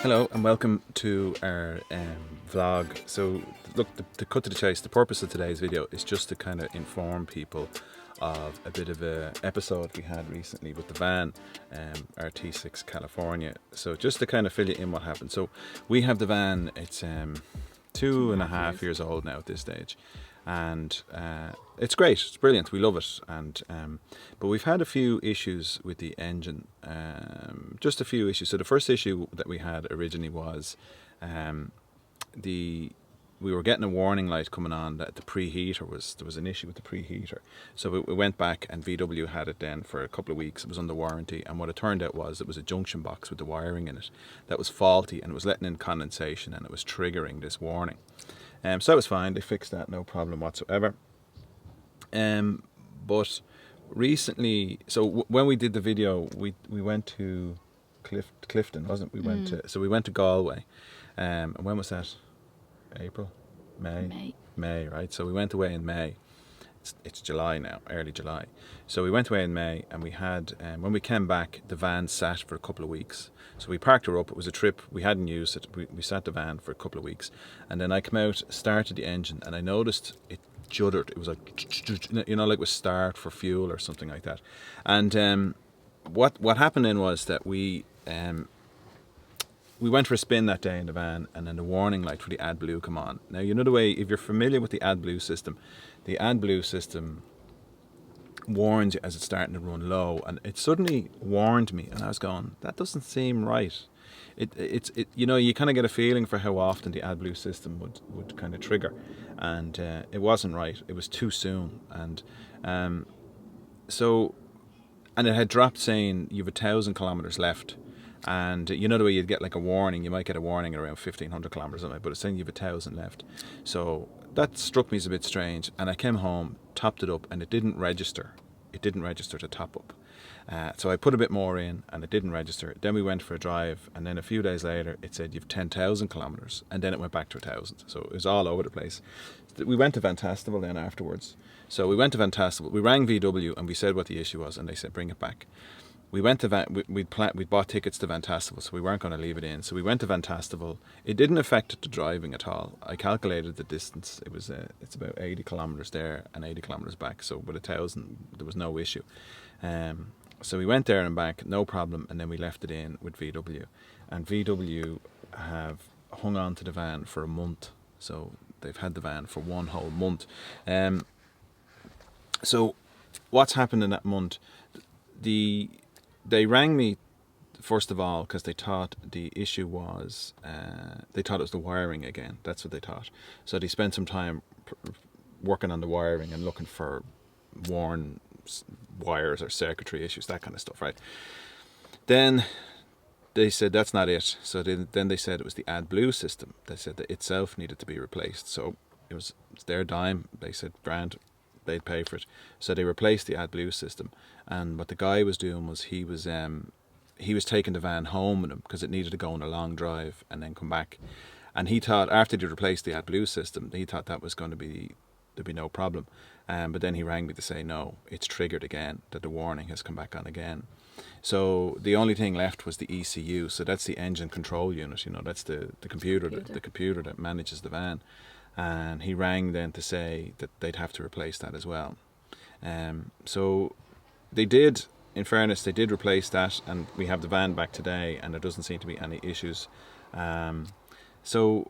Hello and welcome to our vlog. So look, to cut to the chase, the purpose of today's video is just to kind of inform people of a bit of a episode we had recently with the van, our T6 California. So just to kind of fill you in what happened. So we have the van, it's 2.5 years old now at this stage, and it's great, it's brilliant, we love it. And but we've had a few issues with the engine, just a few issues. So the first issue that we had originally was we were getting a warning light coming on that the preheater there was an issue with the preheater. So we went back and VW had it then for a couple of weeks. It was under warranty, and what it turned out was it was a junction box with the wiring in it that was faulty, and it was letting in condensation and it was triggering this warning. So that was fine, they fixed that, no problem whatsoever. But recently, so when we did the video, we went to Clifton, wasn't it? We went to Galway. And when was that? April? May, right? So we went away in May. It's July now, early July. So we went away in May, and we had, when we came back, the van sat for a couple of weeks. So we parked her up. It was a trip. We hadn't used it. We sat the van for a couple of weeks. And then I came out, started the engine, and I noticed it juddered. It was like, you know, like with start for fuel or something like that. And what happened then was that we went for a spin that day in the van, and then the warning light for the AdBlue come on. Now, you know the way, if you're familiar with the AdBlue system warns you as it's starting to run low, and it suddenly warned me, and I was going, that doesn't seem right. It's you know, you kind of get a feeling for how often the AdBlue system would kind of trigger, and it wasn't right. It was too soon, and and it had dropped saying you've 1,000 kilometers left. And you know the way you'd get like a warning, you might get a warning at around 1,500 kilometers on it, but it's saying you've 1,000 left. So that struck me as a bit strange, and I came home, topped it up, and it didn't register. It didn't register to top up. So I put a bit more in, and it didn't register. Then we went for a drive, and then a few days later it said you've 10,000 kilometers, and then it went back to 1,000. So it was all over the place. We went to Van Tastival then afterwards. So we went to Van Tastival, we rang VW, and we said what the issue was, and they said bring it back. We went to we'd bought tickets to Van Tastival, so we weren't going to leave it in. So we went to Van Tastival. It didn't affect the driving at all. I calculated the distance. It was it's about 80 kilometers there and 80 kilometers back. So with 1,000, there was no issue. So we went there and back, no problem, and then we left it in with VW. And VW have hung on to the van for a month. So they've had the van for one whole month. So what's happened in that month? They rang me first of all because they thought the issue was they thought it was the wiring again. That's what they thought. So they spent some time working on the wiring and looking for worn wires or circuitry issues, that kind of stuff, right? Then they said that's not it. So then they said it was the AdBlue system. They said that itself needed to be replaced. So it's their dime. They said grand, they'd pay for it. So they replaced the AdBlue system. And what the guy was doing was he was taking the van home with him because it needed to go on a long drive and then come back. And he thought after they replaced the AdBlue system, he thought that was going to there'd be no problem. But then he rang me to say no, it's triggered again, that the warning has come back on again. So the only thing left was the ECU. So that's the engine control unit. You know, that's the computer that manages the van. And he rang then to say that they'd have to replace that as well. So they did, in fairness, they did replace that, and we have the van back today, and there doesn't seem to be any issues. So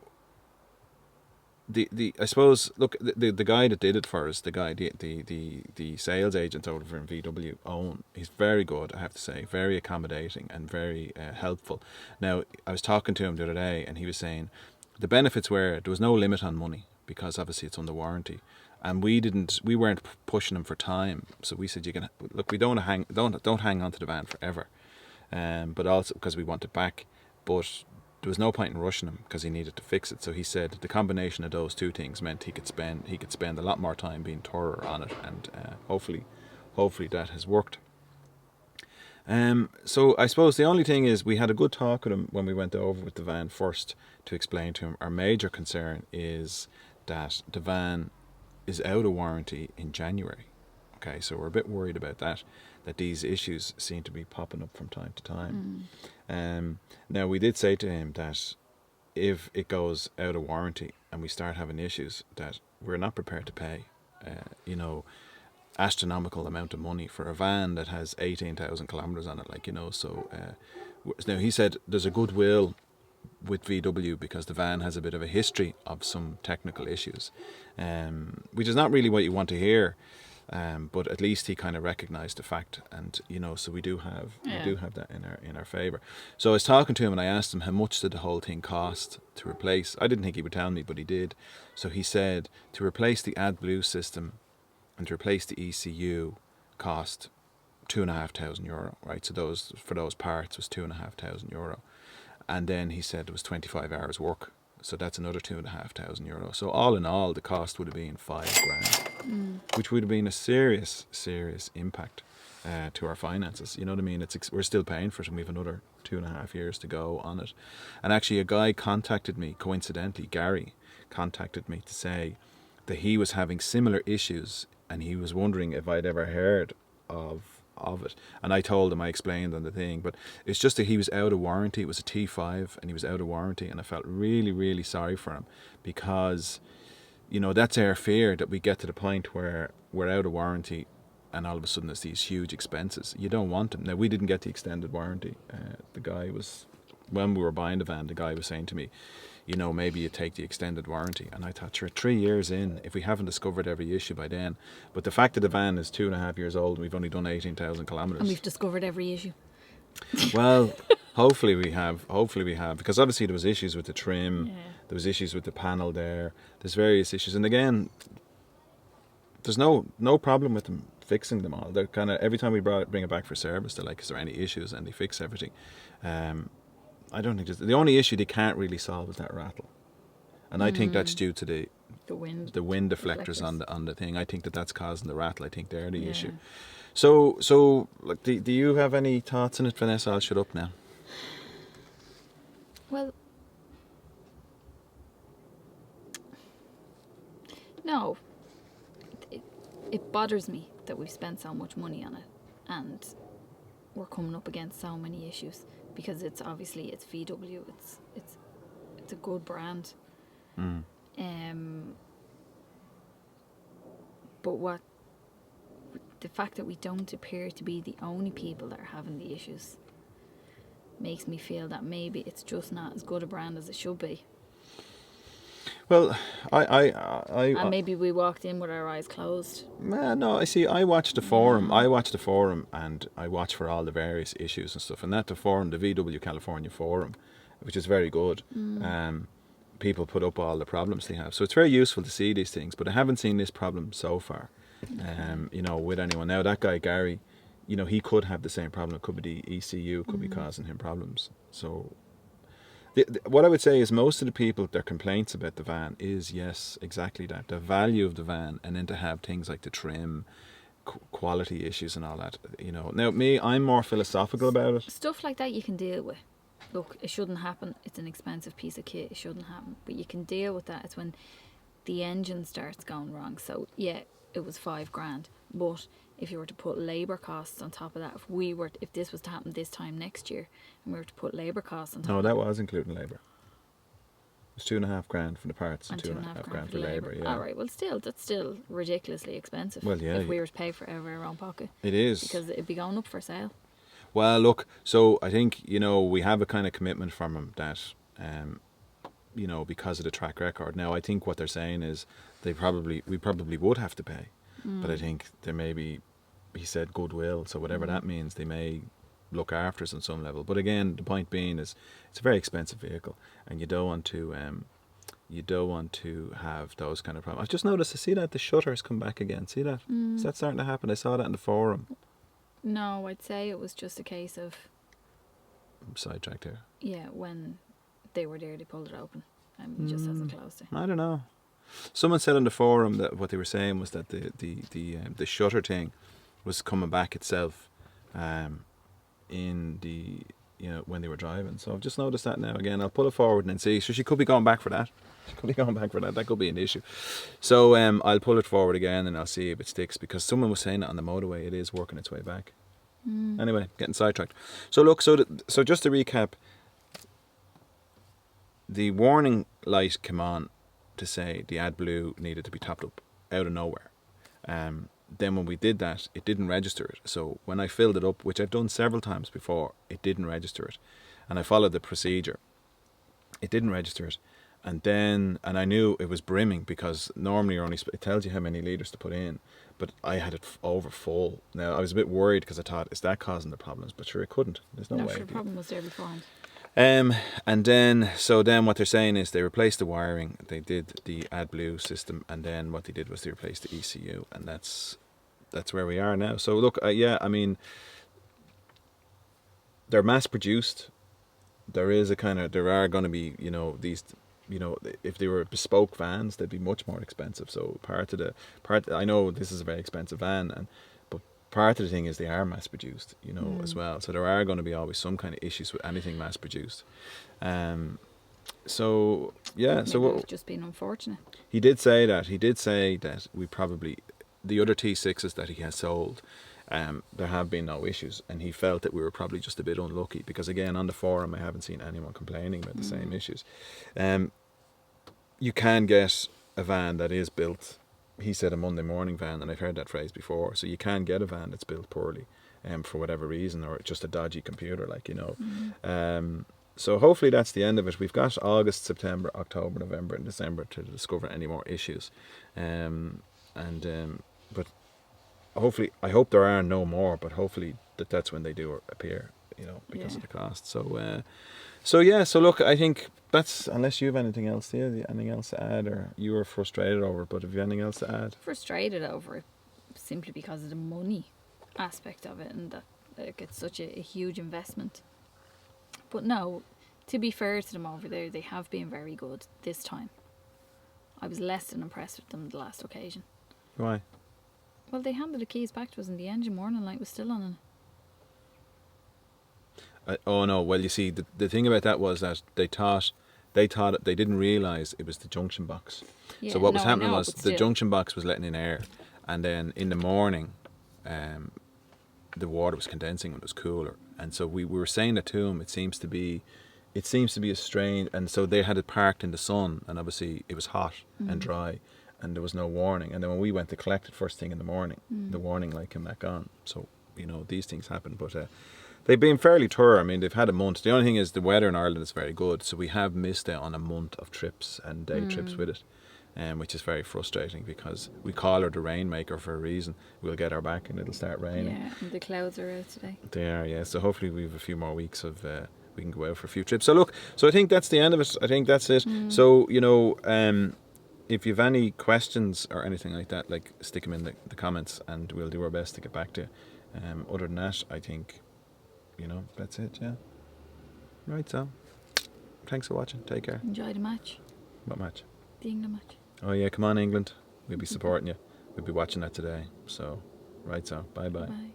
I suppose, look, the guy that did it for us, the sales agent over in VW Owen, he's very good, I have to say, very accommodating and very helpful. Now, I was talking to him the other day, and he was saying the benefits were there was no limit on money because obviously it's under warranty, and we weren't pushing him for time. So we said, you can look, we don't hang on to the van forever, but also because we want it back. But there was no point in rushing him because he needed to fix it. So he said the combination of those two things meant he could spend a lot more time being thorough on it, and hopefully that has worked. So I suppose the only thing is we had a good talk with him when we went over with the van first to explain to him our major concern is that the van is out of warranty in January. Okay, so we're a bit worried about that these issues seem to be popping up from time to time. Now, we did say to him that if it goes out of warranty and we start having issues, that we're not prepared to pay, you know, astronomical amount of money for a van that has 18,000 kilometers on it, like, you know. So now he said there's a goodwill with VW because the van has a bit of a history of some technical issues, which is not really what you want to hear, but at least he kind of recognised the fact, and you know, so we do have that in our favour. So I was talking to him and I asked him how much did the whole thing cost to replace. I didn't think he would tell me, but he did. So he said to replace the AdBlue system and to replace the ECU cost €2,500, right? So those parts was €2,500. And then he said it was 25 hours work, so that's another €2,500. So all in all, the cost would have been $5,000, which would have been a serious impact to our finances. You know what I mean? We're still paying for it, and we have another 2.5 years to go on it. And actually, a guy contacted me, coincidentally, Gary, contacted me to say that he was having similar issues, and he was wondering if I'd ever heard of it. And I told him, I explained on the thing, but it's just that he was out of warranty. It was a T5 and he was out of warranty, and I felt really sorry for him, because you know, that's our fear, that we get to the point where we're out of warranty and all of a sudden there's these huge expenses. You don't want them. Now, we didn't get the extended warranty. The guy was, when we were buying the van, the guy was saying to me, you know, maybe you take the extended warranty. And I thought, sure, 3 years in, if we haven't discovered every issue by then. But the fact that the van is 2.5 years old and we've only done 18,000 kilometres. And we've discovered every issue. Well, hopefully we have, because obviously there was issues with the trim, there was issues with the panel there's various issues. And again, there's no problem with them fixing them all. They're kind of, every time we bring it back for service, they're like, is there any issues? And they fix everything. I don't think the only issue they can't really solve is that rattle, and I think that's due to the wind deflectors on the thing. I think that's causing the rattle. I think they're the issue. So like, do you have any thoughts on it, Vanessa? I'll shut up now. Well, no, it bothers me that we've spent so much money on it and we're coming up against so many issues, because it's VW, it's a good brand. But the fact that we don't appear to be the only people that are having the issues makes me feel that maybe it's just not as good a brand as it should be. Well, and maybe we walked in with our eyes closed. No, I see. I watched the forum. I watched the forum, and I watched for all the various issues and stuff. And the forum, the VW California forum, which is very good. People put up all the problems they have, so it's very useful to see these things. But I haven't seen this problem so far. You know, with anyone. Now, that guy Gary, you know, he could have the same problem. It could be the ECU could be causing him problems. So what I would say is most of the people, their complaints about the van is, yes, exactly that, the value of the van, and then to have things like the trim, quality issues and all that, you know. Now, I'm more philosophical about it. Stuff like that you can deal with. Look, it shouldn't happen. It's an expensive piece of kit. It shouldn't happen. But you can deal with that. It's when the engine starts going wrong. So, yeah, it was $5,000. But if you were to put labour costs on top of that, if this was to happen this time next year, and we were to put labour costs on top of that. No, that was including labour. It was $2,500 for the parts and $2,500 for labour. Yeah. All right. Well, that's still ridiculously expensive. Well, yeah. If we were to pay for it out of our own pocket. It is. Because it'd be going up for sale. Well, look, so I think, you know, we have a kind of commitment from him that, you know, because of the track record. Now, I think what they're saying is we probably would have to pay. But I think there may be, he said, goodwill. So whatever that means, they may look after us on some level. But again, the point being is it's a very expensive vehicle, and you don't want to have those kind of problems. I've just noticed, I see that the shutters come back again. See that? Is that starting to happen? I saw that in the forum. No, I'd say it was just a case of... I'm sidetracked here. Yeah, when they were there, they pulled it open, and he just hasn't closed it. I don't know. Someone said on the forum that what they were saying was that the shutter thing was coming back itself, in the when they were driving. So I've just noticed that now again. I'll pull it forward and then see. So she could be going back for that. She could be going back for that. That could be an issue. So I'll pull it forward again and I'll see if it sticks, because someone was saying that on the motorway it is working its way back. Anyway, getting sidetracked. So look, so just to recap, the warning light came on to say the AdBlue needed to be topped up out of nowhere. Then when we did that, it didn't register it. So when I filled it up, which I've done several times before, it didn't register it. And I followed the procedure. It didn't register it. And I knew it was brimming, because normally it tells you how many litres to put in. But I had it over full. Now, I was a bit worried because I thought, is that causing the problems? But sure, it couldn't. There's no way. Sure, the problem was there beforehand. And then what they're saying is they replaced the wiring. They did the AdBlue system, and then what they did was they replaced the ECU, and that's where we are now. So look, I mean, they're mass produced. There are going to be, these, if they were bespoke vans, they'd be much more expensive. So I know this is a very expensive van, but part of the thing is they are mass produced, as well. So there are going to be always some kind of issues with anything mass produced. So yeah, Maybe it's just been unfortunate. He did say that we probably, the other T6s that he has sold, there have been no issues, and he felt that we were probably just a bit unlucky, because again, on the forum I haven't seen anyone complaining about the same issues. You can get a van that is built, he said a Monday morning van, and I've heard that phrase before, so you can get a van that's built poorly, for whatever reason, or just a dodgy computer, so hopefully that's the end of it. We've got August, September, October, November and December to discover any more issues, but hopefully, I hope there are no more, but hopefully that's when they do appear, because of the cost. So look, I think that's, unless you have anything else to add, or you were frustrated over it, but have you anything else to add? Frustrated over it simply because of the money aspect of it, and that it's such a huge investment. But no, to be fair to them over there, they have been very good this time. I was less than impressed with them the last occasion. Why? Well, they handed the keys back to us and the engine warning light was still on. Oh no, well you see, the thing about that was that they thought they didn't realise it was the junction box. Yeah, so what was no, I happening know, was but the still. junction box was letting in air, and then in the morning the water was condensing when it was cooler, and so we were saying that to him, it seems to be a strange, and so they had it parked in the sun, and obviously it was hot and dry, and there was no warning, and then when we went to collect it first thing in the morning, the warning light came back on. So these things happen, but they've been fairly thorough. I mean, they've had a month. The only thing is the weather in Ireland is very good, so we have missed out on a month of trips and day trips with it, which is very frustrating, because we call her the rainmaker for a reason. We'll get her back and it'll start raining. Yeah, and the clouds are out today. They are, yeah. So hopefully we have a few more weeks of we can go out for a few trips. So look, so I think that's the end of it. I think that's it. So if you have any questions or anything like that, stick them in the comments, and we'll do our best to get back to you. Other than that, I think that's it. Yeah. Right. So thanks for watching. Take care. Enjoy the match. What match? The England match. Oh yeah, come on England. We'll be supporting you. We'll be watching that today. So, right, so bye bye. Bye.